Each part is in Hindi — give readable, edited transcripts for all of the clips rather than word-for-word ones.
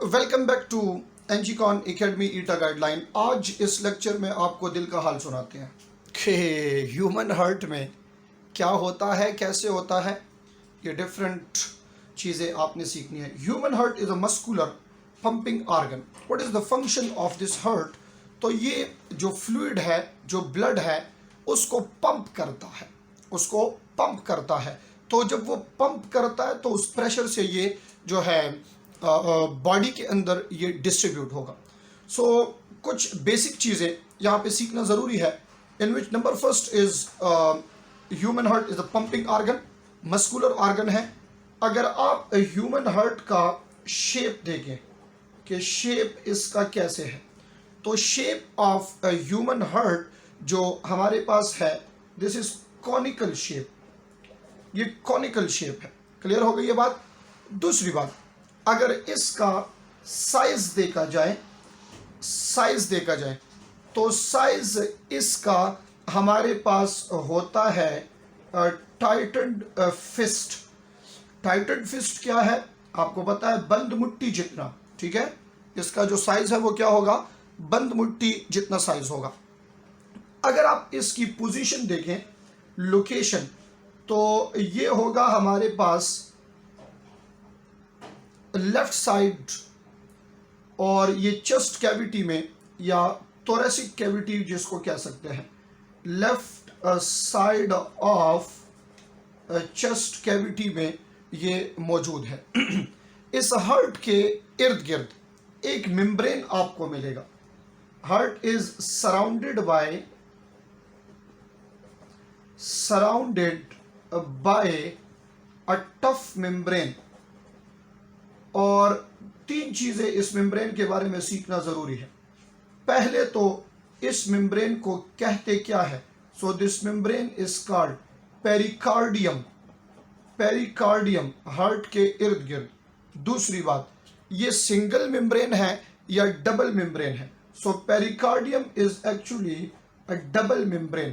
Welcome back to Engicon academy ETA guideline. आज इस लेक्चर में आपको दिल का हाल सुनाते हैं कि ह्यूमन हार्ट में क्या होता है, कैसे होता है। ये डिफरेंट चीज़ें आपने सीखनी है। Human heart is a muscular pumping organ. What is the function of this heart? तो ये जो फ्लूइड है, जो ब्लड है, उसको पंप करता है। तो जब वो पंप करता है तो उस प्रेशर से ये जो है बॉडी के अंदर ये डिस्ट्रीब्यूट होगा। सो कुछ बेसिक चीज़ें यहाँ पे सीखना ज़रूरी है। In which number first is human heart is a pumping organ, muscular organ है। अगर आप ह्यूमन हार्ट का शेप देखें कि शेप इसका कैसे है, तो शेप ऑफ ह्यूमन हार्ट जो हमारे पास है, दिस इज कॉनिकल शेप। ये कॉनिकल शेप है। क्लियर हो गई ये बात। दूसरी बात, अगर इसका साइज देखा जाए तो साइज इसका हमारे पास होता है टाइटन्ड फिस्ट। टाइटन्ड फिस्ट क्या है आपको पता है? बंद मुट्ठी जितना। ठीक है, इसका जो साइज है वो क्या होगा? बंद मुट्ठी जितना साइज होगा। अगर आप इसकी पोजीशन देखें, लोकेशन, तो ये होगा हमारे पास लेफ्ट साइड, और ये चेस्ट कैविटी में या थोरेसिक कैविटी जिसको कह सकते हैं, left side of chest cavity में ये मौजूद है। इस हार्ट के इर्द गिर्द एक मेम्ब्रेन आपको मिलेगा। Heart is surrounded by a tough membrane. और तीन चीज़ें इस मेम्ब्रेन के बारे में सीखना ज़रूरी है। पहले तो इस मेम्ब्रेन को कहते क्या है? So this membrane is called pericardium. Pericardium heart के इर्द गिर्द। दूसरी बात, ये सिंगल मेम्ब्रेन है या डबल मेम्ब्रेन है? So pericardium is actually a double membrane.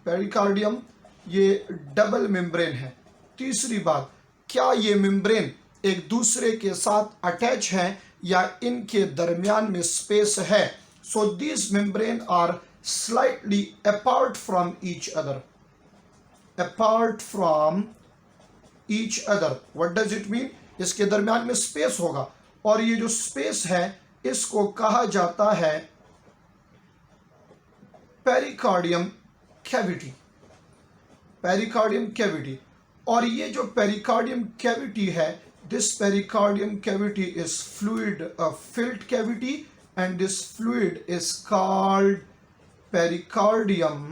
Pericardium ये डबल मेम्ब्रेन है। तीसरी बात, क्या ये मेम्ब्रेन एक दूसरे के साथ अटैच है या इनके दरमियान में स्पेस है? So these membrane are slightly apart from each other. Apart from each other what does it mean? इसके दरमियान में स्पेस होगा, और ये जो स्पेस है इसको कहा जाता है पेरिकार्डियम कैविटी। Pericardium cavity. और ये जो पेरिकार्डियम कैविटी है, this pericardium cavity is fluid filled cavity, and this fluid is called pericardium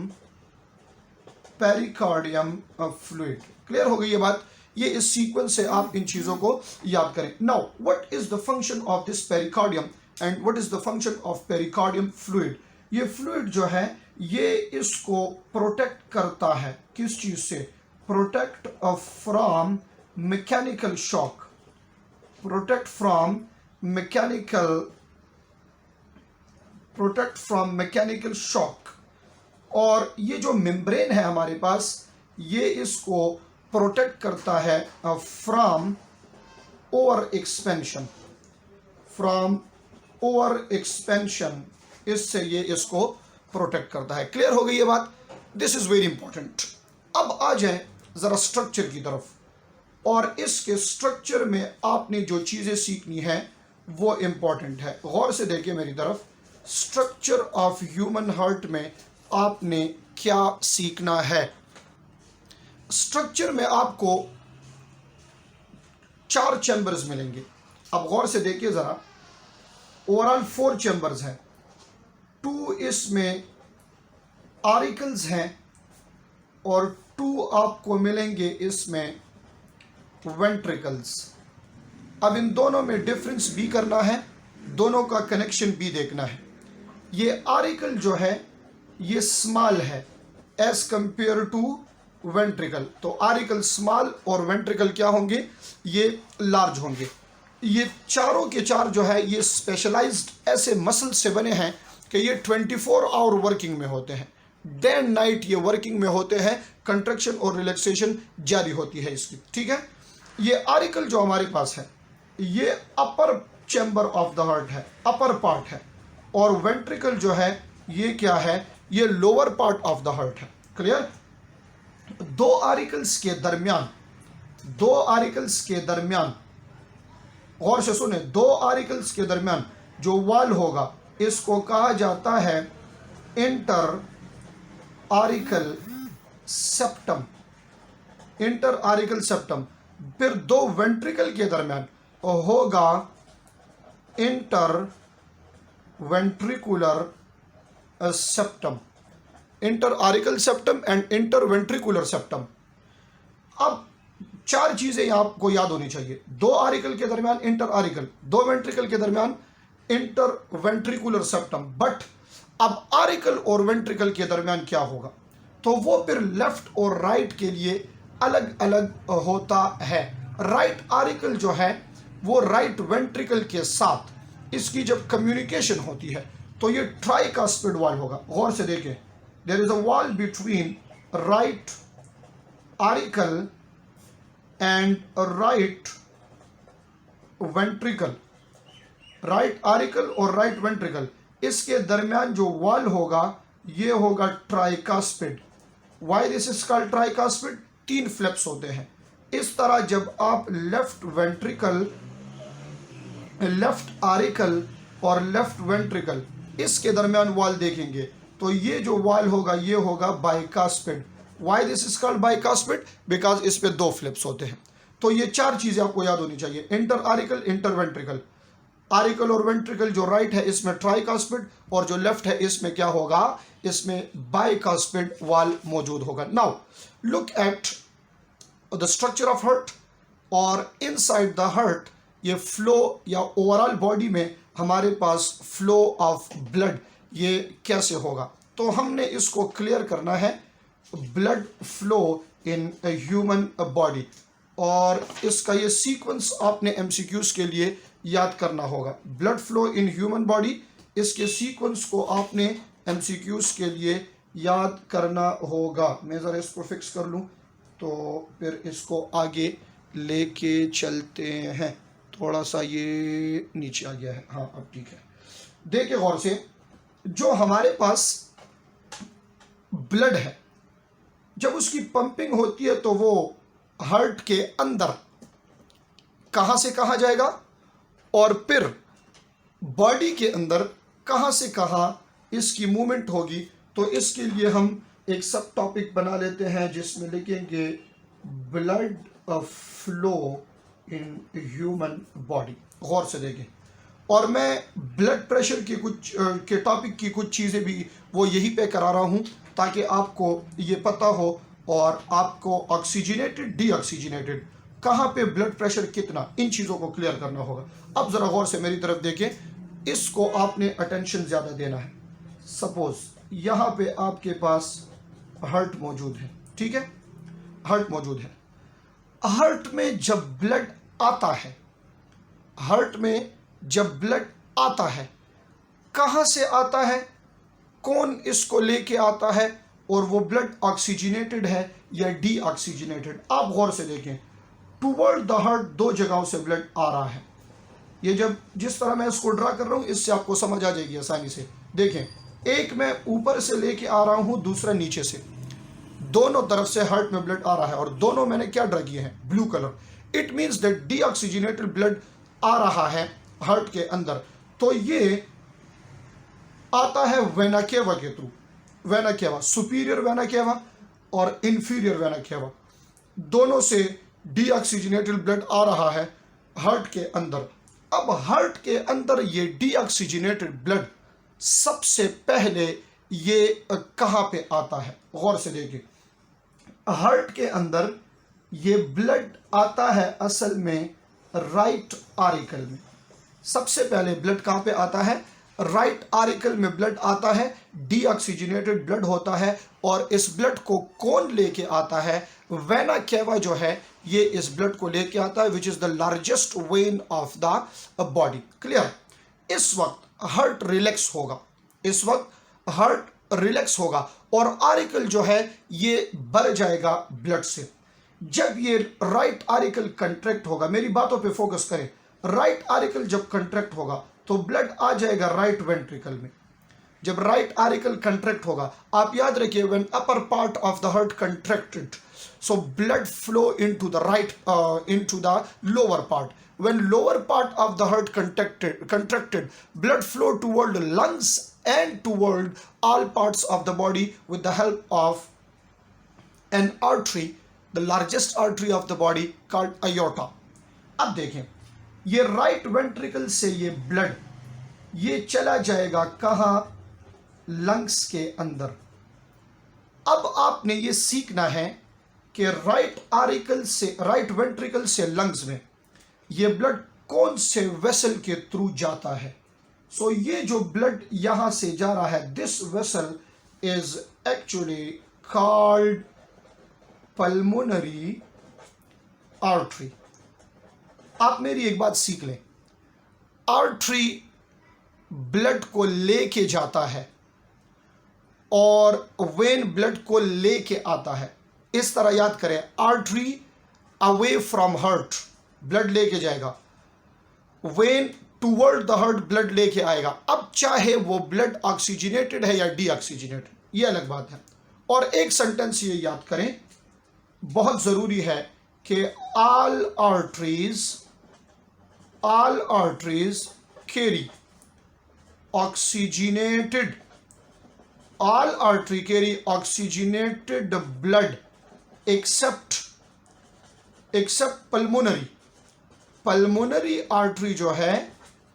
fluid। Clear हो गई ये बात? ये इस सीक्वेंस से आप इन चीजों को याद करें। Now what is the function of this pericardium and what is the function of pericardium fluid? ये फ्लूइड जो है ये इसको प्रोटेक्ट करता है। किस चीज से? Protect from mechanical shock. Protect from mechanical shock. और ये जो मेम्ब्रेन है हमारे पास, ये इसको प्रोटेक्ट करता है फ्रॉम ओवर एक्सपेंशन। इससे ये इसको प्रोटेक्ट करता है। क्लियर हो गई ये बात? This is very important. अब आ जाए जरा स्ट्रक्चर की तरफ, और इसके स्ट्रक्चर में आपने जो चीज़ें सीखनी है वो इम्पॉर्टेंट है। गौर से देखिए मेरी तरफ। स्ट्रक्चर ऑफ ह्यूमन हार्ट में आपने क्या सीखना है? स्ट्रक्चर में आपको 4 चैम्बर्स मिलेंगे। अब गौर से देखिए ज़रा। ओवरऑल 4 चैम्बर्स हैं। 2 इसमें ऑरिकल्स हैं और 2 आपको मिलेंगे इसमें वेंट्रिकल्स। अब इन दोनों में डिफरेंस भी करना है, दोनों का कनेक्शन भी देखना है। ये ऑरिकल जो है ये स्मॉल है एज कंपेयर टू वेंट्रिकल। तो ऑरिकल स्मॉल और वेंट्रिकल क्या होंगे? ये लार्ज होंगे। ये चारों के चार जो है ये स्पेशलाइज्ड ऐसे मसल से बने हैं कि ये 24 आवर वर्किंग में होते हैं। डे एंड नाइट ये वर्किंग में होते हैं। कंट्रैक्शन और रिलैक्सेशन जारी होती है इसकी। ठीक है, ये आर्टिकल जो हमारे पास है ये अपर चैम्बर ऑफ द हार्ट है, अपर पार्ट है, और वेंट्रिकल जो है ये क्या है, ये lower part of the heart है। क्लियर? दो आरिकल्स के दरमियान गौर से सुने, दो आरिकल्स के दरमियान जो वाल होगा इसको कहा जाता है inter auricle septum. Inter auricle septum. फिर दो वेंट्रिकल के दरमियान होगा inter ventricular septum. Inter auricle septum and inter ventricular septum. अब चार चीजें आपको याद होनी चाहिए। दो आरिकल के दरमियान इंटर आरिकल, दो वेंट्रिकल के दरमियान इंटर वेंट्रिकुलर सेप्टम। बट अब आरिकल और वेंट्रिकल के दरमियान क्या होगा, तो वो फिर लेफ्ट और राइट के लिए अलग अलग होता है। राइट आरिकल जो है वो राइट वेंट्रिकल के साथ इसकी जब कम्युनिकेशन होती है तो ये ट्राइकास्पिड वॉल होगा। गौर से देखें, there is a wall between right auricle and right ventricle. Right auricle और राइट वेंट्रिकल, इसके दरमियान जो वॉल होगा ये होगा tricuspid. Why this is called tricuspid? तीन फ्लैप्स होते हैं। इस तरह जब आप लेफ्ट वेंट्रिकल, लेफ्ट आरिकल और लेफ्ट वेंट्रिकल इसके दरमियान वॉल देखेंगे तो ये जो वॉल होगा ये होगा bicuspid. Y this is called bicuspid? Because इस पे दो फ्लिप्स होते हैं। तो ये चार चीजें आपको याद होनी चाहिए, inter auricle, inter ventricle. Auricle और वेंट्रिकल जो राइट है इसमें ट्राइकास्पिड और जो लेफ्ट है इसमें क्या होगा, इसमें बाइकास्पिड वॉल मौजूद होगा। Now look at the structure of heart. और इनसाइड द हार्ट ये फ्लो या ओवरऑल बॉडी में हमारे पास फ्लो ऑफ ब्लड ये कैसे होगा, तो हमने इसको क्लियर करना है। Blood flow in human body, और इसका ये सीक्वेंस आपने एमसीक्यूज के लिए याद करना होगा। Blood flow in human body, इसके सीक्वेंस को आपने एमसीक्यूज के लिए याद करना होगा। मैं ज़रा इसको फिक्स कर लूँ तो फिर इसको आगे लेके चलते हैं। थोड़ा सा ये नीचे आ गया है, हाँ अब ठीक है। देखिए गौर से, जो हमारे पास ब्लड है जब उसकी पंपिंग होती है तो वो हार्ट के अंदर कहाँ से कहाँ जाएगा और फिर बॉडी के अंदर कहाँ से कहाँ इसकी मूवमेंट होगी। तो इसके लिए हम एक सब टॉपिक बना लेते हैं जिसमें लिखेंगे blood flow in human body. गौर से देखें, और मैं ब्लड प्रेशर की के टॉपिक की कुछ चीज़ें भी वो यहीं पे करा रहा हूँ ताकि आपको ये पता हो और आपको ऑक्सीजनेटेड डीऑक्सीजनेटेड कहाँ पे ब्लड प्रेशर कितना, इन चीज़ों को क्लियर करना होगा। अब ज़रा गौर से मेरी तरफ देखें, इसको आपने अटेंशन ज़्यादा देना है। सपोज यहाँ पे आपके पास हार्ट मौजूद है, ठीक है, हार्ट मौजूद है। हार्ट में जब ब्लड आता है, हार्ट में जब ब्लड आता है, कहाँ से आता है, कौन इसको लेके आता है, और वो ब्लड ऑक्सीजनेटेड है या डीऑक्सीजनेटेड। आप गौर से देखें, टूवर्ड द हार्ट दो जगहों से ब्लड आ रहा है। ये जब जिस तरह मैं इसको ड्रा कर रहा हूँ इससे आपको समझ आ जाएगी आसानी से। देखें, एक मैं ऊपर से लेके आ रहा हूँ, दूसरा नीचे से, दोनों तरफ से हार्ट में ब्लड आ रहा है और दोनों मैंने क्या ड्रा किए हैं, blue colour. It means that deoxygenated blood आ रहा है हार्ट के अंदर। तो ये आता है वेना केवा के through. Vena cava, superior vena cava और इंफीरियर वेना केवा, दोनों से डीऑक्सीजनेटेड ब्लड आ रहा है हार्ट के अंदर। अब हार्ट के अंदर ये डीऑक्सीजनेटेड ब्लड सबसे पहले ये कहाँ पे आता है, गौर से देखिए। हार्ट के अंदर ये ब्लड आता है असल में राइट आरिकल में। सबसे पहले ब्लड कहाँ पे आता है, राइट आरिकल में ब्लड आता है, डीऑक्सीजनेटेड ब्लड होता है। और इस ब्लड को कौन लेके आता है, वेना केवा जो है ये इस ब्लड को लेके आता है, which is the largest when of the body. Clear? इस वक्त हार्ट रिलैक्स होगा, इस वक्त हार्ट रिलैक्स होगा और आरिकल जो है ये भर जाएगा ब्लड से। जब ये राइट आरिकल कंट्रैक्ट होगा, मेरी बातों पे फोकस करें, राइट आरिकल जब कंट्रैक्ट होगा तो ब्लड आ जाएगा राइट वेंट्रिकल में। जब राइट आरिकल कंट्रैक्ट होगा, आप याद रखिए, when upper part of the heart contracted, so blood flow into the into the lower part. When lower part of the heart contracted, blood flow toward the lungs and toward all parts of the body with the help of an artery, the largest artery of the body called aorta. अब देखें, ये राइट वेंट्रिकल से ये ब्लड ये चला जाएगा कहाँ? लंग्स के अंदर। अब आपने ये सीखना है कि राइट आरिकल से, राइट वेंट्रिकल से लंग्स में ये ब्लड कौन से वेसल के थ्रू जाता है। सो ये जो ब्लड यहां से जा रहा है, this vessel is actually called pulmonary artery. आप मेरी एक बात सीख लें, आर्टरी ब्लड को लेके जाता है और वेन ब्लड को लेके आता है। इस तरह याद करें, artery away from heart blood लेके जाएगा, when toward the heart blood लेके आएगा। अब चाहे वो ब्लड ऑक्सीजनेटेड है या डीऑक्सीजनेटेड, ये अलग बात है। और एक सेंटेंस ये याद करें, बहुत जरूरी है कि all arteries carry oxygenated, all artery carry oxygenated blood except pulmonary artery जो है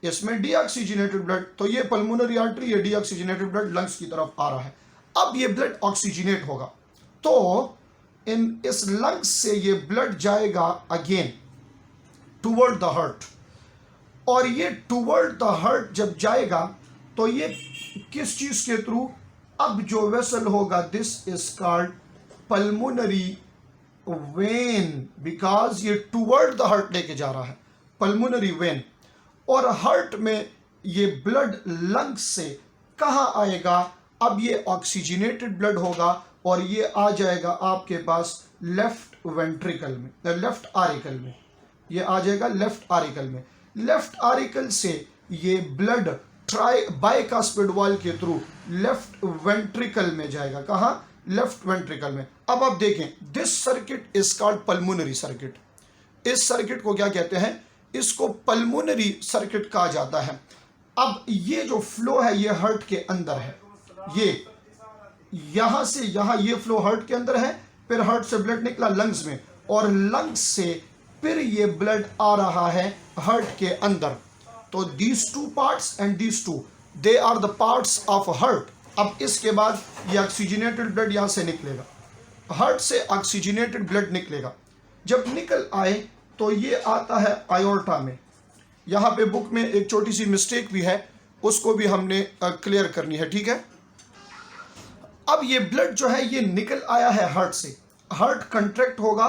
इसमें डीऑक्सीजनेटेड ब्लड, तो ये पल्मोनरी आर्टरी, ये डीऑक्सीजनेटेड ब्लड लंग्स की तरफ आ रहा है। अब ये ब्लड ऑक्सीजनेट होगा तो इस लंग्स से ये ब्लड जाएगा अगेन टूवर्ड द हार्ट, और ये टूवर्ड द हार्ट जब जाएगा तो ये किस चीज के थ्रू? अब जो वेसल होगा, this is called pulmonary vein, because ये टूवर्ड द हार्ट लेके जा रहा है, पल्मोनरी वेन। और हार्ट में ये ब्लड लंग्स से कहाँ आएगा? अब ये ऑक्सीजनेटेड ब्लड होगा और ये आ जाएगा आपके पास लेफ्ट वेंट्रिकल में, लेफ्ट आरिकल में, ये आ जाएगा लेफ्ट आरिकल में। लेफ्ट आरिकल से ये ब्लड बाइकास्पिड वॉल के थ्रू लेफ्ट वेंट्रिकल में जाएगा। कहाँ? लेफ्ट वेंट्रिकल में। अब आप देखें, this circuit is called pulmonary circuit. इस सर्किट को क्या कहते हैं? इसको पल्मोनरी सर्किट कहा जाता है। अब ये जो फ्लो है ये हार्ट के अंदर है, ये यहां से यहां ये फ्लो हार्ट के अंदर है, फिर हार्ट से ब्लड निकला लंग्स में, और लंग्स से फिर ये ब्लड आ रहा है हार्ट के अंदर। तो these two parts and these two, they are the parts of heart। अब इसके बाद ये ऑक्सीजनेटेड ब्लड यहाँ से निकलेगा, हार्ट से ऑक्सीजनेटेड ब्लड निकलेगा। जब निकल आए तो ये आता है आयोर्टा में। यहाँ पे बुक में एक छोटी सी मिस्टेक भी है, उसको भी हमने क्लियर करनी है, ठीक है। अब ये ब्लड जो है ये निकल आया है हार्ट से, हार्ट कंट्रैक्ट होगा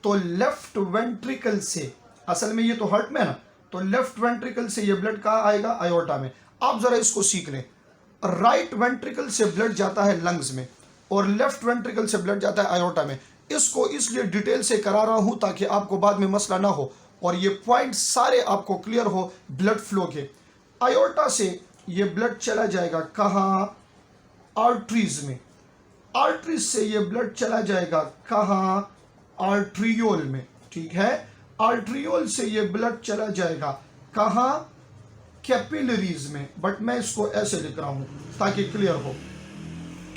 तो लेफ्ट वेंट्रिकल से, असल में ये तो हार्ट में है ना, तो लेफ्ट वेंट्रिकल से ये ब्लड कहाँ आएगा? आयोर्टा में। आप जरा इसको सीख लें, राइट वेंट्रिकल से ब्लड जाता है लंग्स में और लेफ्ट वेंट्रिकल से ब्लड जाता है आयोर्टा में। इसको इसलिए डिटेल से करा रहा हूं ताकि आपको बाद में मसला ना हो और ये पॉइंट सारे आपको क्लियर हो ब्लड फ्लो के। आयोर्टा से ये ब्लड चला जाएगा कहाँ? आर्टरीज में। आर्टरीज से ये ब्लड चला जाएगा कहाँ? आर्ट्रियोल में, ठीक है। आर्ट्रियोल से ये ब्लड चला जाएगा कहाँ? कैपिलरीज में, बट मैं इसको ऐसे लिख रहा हूं ताकि क्लियर हो।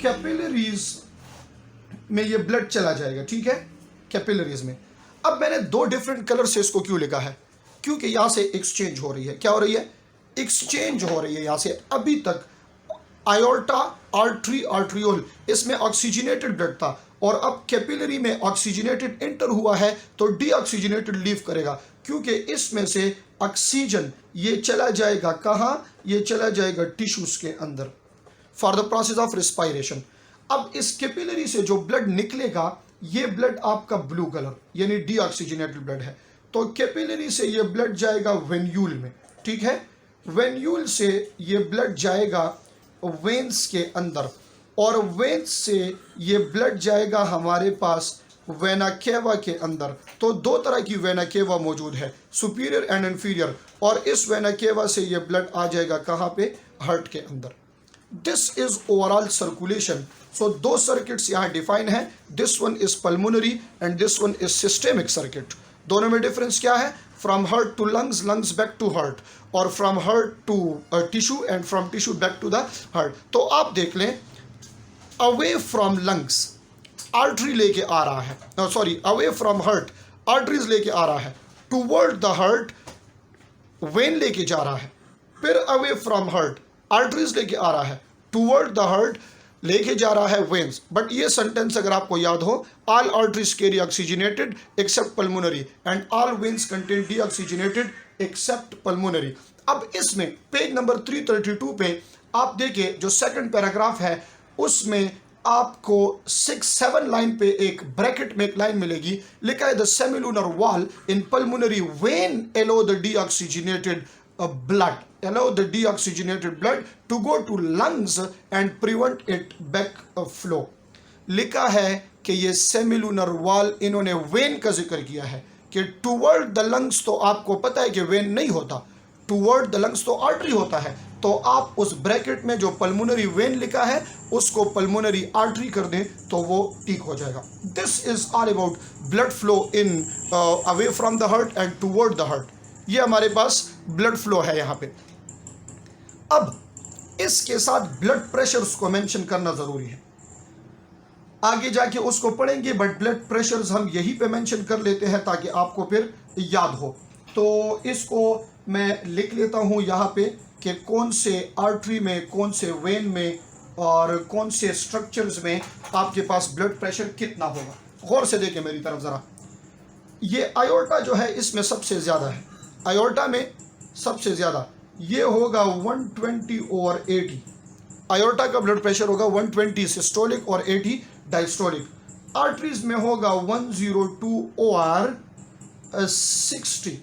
कैपिलरीज में ये ब्लड चला जाएगा, ठीक है, कैपिलरीज में। अब मैंने दो डिफरेंट कलर से इसको क्यों लिखा है? क्योंकि यहां से एक्सचेंज हो रही है। क्या हो रही है? एक्सचेंज हो रही है यहां से। अभी तक आयोर्टा, आर्टरी, आर्ट्रियोल, इसमें ऑक्सीजनेटेड ब्लड था और अब कैपिलरी में ऑक्सीजनेटेड एंटर हुआ है तो डीऑक्सीजनेटेड लीव करेगा, क्योंकि इसमें से ऑक्सीजन ये चला जाएगा कहाँ? ये चला जाएगा टिश्यूज के अंदर for the process of respiration. अब इस कैपिलरी से जो ब्लड निकलेगा ये ब्लड आपका ब्लू कलर यानी डीऑक्सीजनेटेड ब्लड है। तो कैपिलरी से ये ब्लड जाएगा वेन्यूल में, ठीक है। वेन्यूल से ये ब्लड जाएगा वेन्स के अंदर और वेन्स से ये ब्लड जाएगा हमारे पास वेना केवा के अंदर, तो दो तरह की वेना केवा मौजूद है, सुपीरियर एंड इन्फीरियर, और इस वेना केवा से ये ब्लड आ जाएगा कहाँ पे, हार्ट के अंदर। This is overall circulation. So दो सर्किट्स यहाँ डिफाइन है, this one is pulmonary and this one is systemic circuit. दोनों में डिफरेंस क्या है, from heart to lungs, lungs back to heart, और from heart to tissue and from tissue back to the heart. तो आप देख लें, अवे फ्रॉम लंग्स आर्टरी लेके आ रहा है, sorry away from heart arteries लेके आ रहा है, टूवर्ड द हार्ट वेन लेके जा रहा है, फिर अवे फ्रॉम हार्ट आर्टरीज लेके आ रहा है, टूवर्ड द हार्ट लेके जा रहा है वेन्स। बट ये सेंटेंस अगर आपको याद हो, all arteries carry oxygenated accept pulmonary and all veins contain deoxygenated accept pulmonary. अब इसमें पेज नंबर 332 पे आप देखिए, जो सेकंड पैराग्राफ है उसमें आपको 6-7 लाइन पे एक ब्रैकेट में एक लाइन मिलेगी, लिखा है the semilunar wall in pulmonary vein aloe the deoxygenated blood, allow the deoxygenated blood to go to lungs and prevent it back flow। लिखा है कि ये सेमिलुनर वॉल, इन्होंने वेन का जिक्र किया है कि टूवर्ड द लंग्स, तो आपको पता है कि वेन नहीं होता, टूवर्ड द लंग्स तो आर्टरी होता है, तो आप उस ब्रैकेट में जो पल्मोनरी वेन लिखा है उसको पल्मोनरी आर्टरी कर दें तो वो ठीक हो जाएगा। This is all about blood flow in away from the heart and toward the heart. ये हमारे पास ब्लड फ्लो है यहाँ पे। अब इसके साथ ब्लड प्रेशर्स को मेंशन करना जरूरी है, आगे जाके उसको पढ़ेंगे, बट ब्लड प्रेशर्स हम यहीं पे मेंशन कर लेते हैं ताकि आपको फिर याद हो। तो इसको मैं लिख लेता हूँ यहाँ पे कि कौन से आर्टरी में, कौन से वेन में और कौन से स्ट्रक्चर्स में आपके पास ब्लड प्रेशर कितना होगा। गौर से देखें मेरी तरफ ज़रा, ये आयोर्टा जो है इसमें सबसे ज़्यादा है, आयोर्टा में सबसे ज़्यादा ये होगा 120/80। आयोर्टा का ब्लड प्रेशर होगा 120 सिस्टोलिक और 80 डायस्टोलिक। आर्टरीज में होगा 102/60,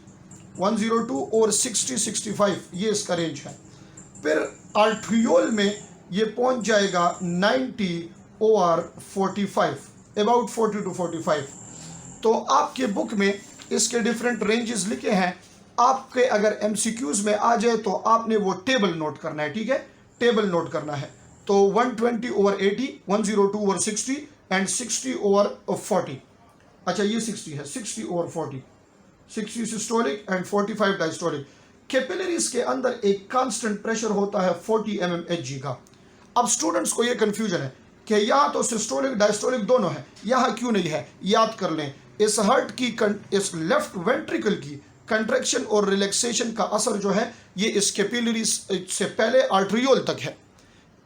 102/60-65, ये इसका रेंज है। फिर आर्ट्रियोल में ये पहुंच जाएगा 90/45, अबाउट 40 to 45। तो आपके बुक में इसके डिफरेंट रेंजेस लिखे हैं, आपके अगर MCQs में आ जाए तो आपने वो टेबल नोट करना है, ठीक है, टेबल नोट करना है। तो 120/80, 102/60 एंड 60/40। अच्छा ये 60 है, 60/40, 60 सिस्टोलिक एंड 45 डायस्टोलिक। कैपिलरीज के अंदर एक कांस्टेंट प्रेशर होता है 40 mmHg का। अब स्टूडेंट्स को ये कंफ्यूजन है कि यहाँ तो सिस्टोलिक डायस्टोलिक दोनों है, यहाँ क्यों नहीं है। याद कर लें, इस हार्ट की इस लेफ्ट वेंट्रिकल की कंट्रैक्शन और रिलैक्सेशन का असर जो है ये इस कैपिलरी से पहले आर्ट्रियोल तक है,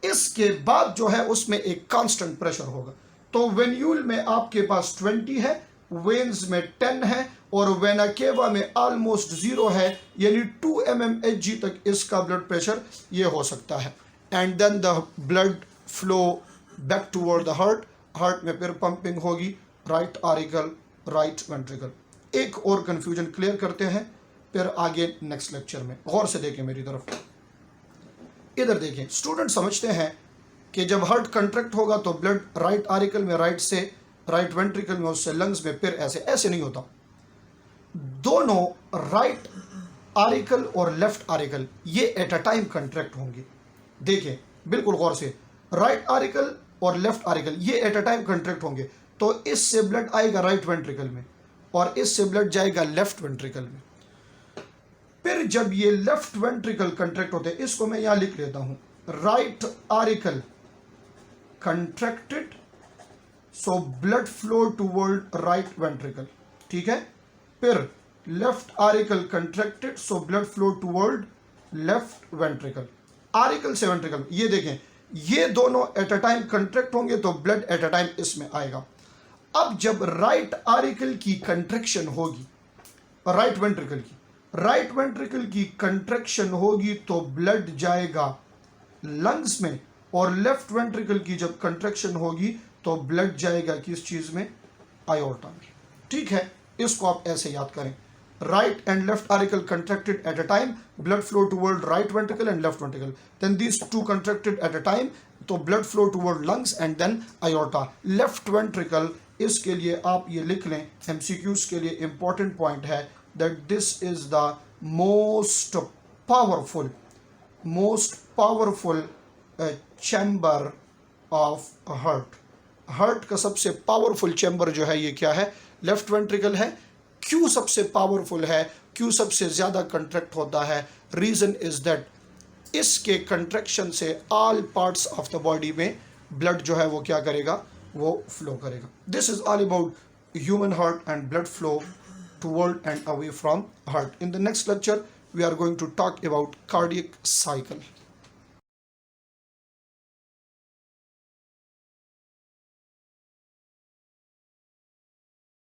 इसके बाद जो है उसमें एक कांस्टेंट प्रेशर होगा। तो वेन्यूल में आपके पास 20 है, वेन्स में 10 है और वेना केवा में ऑलमोस्ट 0 है, यानी 2 mmHg तक इसका ब्लड प्रेशर ये हो सकता है। And then the blood flow back toward the heart, heart में फिर पंपिंग होगी, राइट आरिकल, राइट वेंट्रिकल। एक और कंफ्यूजन क्लियर करते हैं फिर आगे नेक्स्ट लेक्चर में। गौर से देखें मेरी तरफ, इधर देखें। स्टूडेंट समझते हैं कि जब हार्ट कंट्रैक्ट होगा तो ब्लड राइट आरिकल में राइट से, राइट वेंट्रिकल में उससे लंग्स में, फिर ऐसे ऐसे नहीं होता। दोनों राइट आरिकल और लेफ्ट आरिकल ये एट अ टाइम कंट्रैक्ट होंगे। देखें बिल्कुल गौर से, राइट आरिकल और लेफ्ट आरिकल ये एट अ टाइम कंट्रैक्ट होंगे, तो इससे ब्लड आएगा राइट वेंट्रिकल में और इससे ब्लड जाएगा लेफ्ट वेंट्रिकल में। फिर जब ये लेफ्ट वेंट्रिकल कंट्रैक्ट होते हैं, इसको मैं यहां लिख लेता हूं, right auricle contracted, so blood flow toward right ventricle, ठीक है। फिर left auricle contracted, so blood flow toward left ventricle, auricle से वेंट्रिकल। ये देखें, ये दोनों एट अ टाइम कंट्रैक्ट होंगे तो ब्लड एट अ टाइम इसमें आएगा। अब जब राइट आरिकल की कंट्रैक्शन होगी, राइट वेंट्रिकल की कंट्रैक्शन होगी तो ब्लड जाएगा लंग्स में, और लेफ्ट वेंट्रिकल की जब कंट्रैक्शन होगी तो ब्लड जाएगा किस चीज में, आयोर्टा में, ठीक है। इसको आप ऐसे याद करें, right and left auricle contracted at a time, blood flow toward right ventricle and left ventricle, then these two contracted at a time, तो blood flow toward lungs and then aorta. Left ventricle इसके लिए आप ये लिख लें, MCQs के लिए इम्पॉर्टेंट पॉइंट है that this is the most powerful chamber of heart का सबसे पावरफुल चैम्बर जो है ये क्या है, लेफ्ट वेंट्रिकल है। क्यों सबसे पावरफुल है, क्यों सबसे ज़्यादा कंट्रैक्ट होता है? रीज़न इज़ दैट इसके कंट्रैक्शन से all parts of the body में ब्लड जो है वो क्या करेगा, वो फ्लो करेगा। This is all about human heart and blood flow toward and away from heart. In the next lecture we are going to talk about cardiac cycle.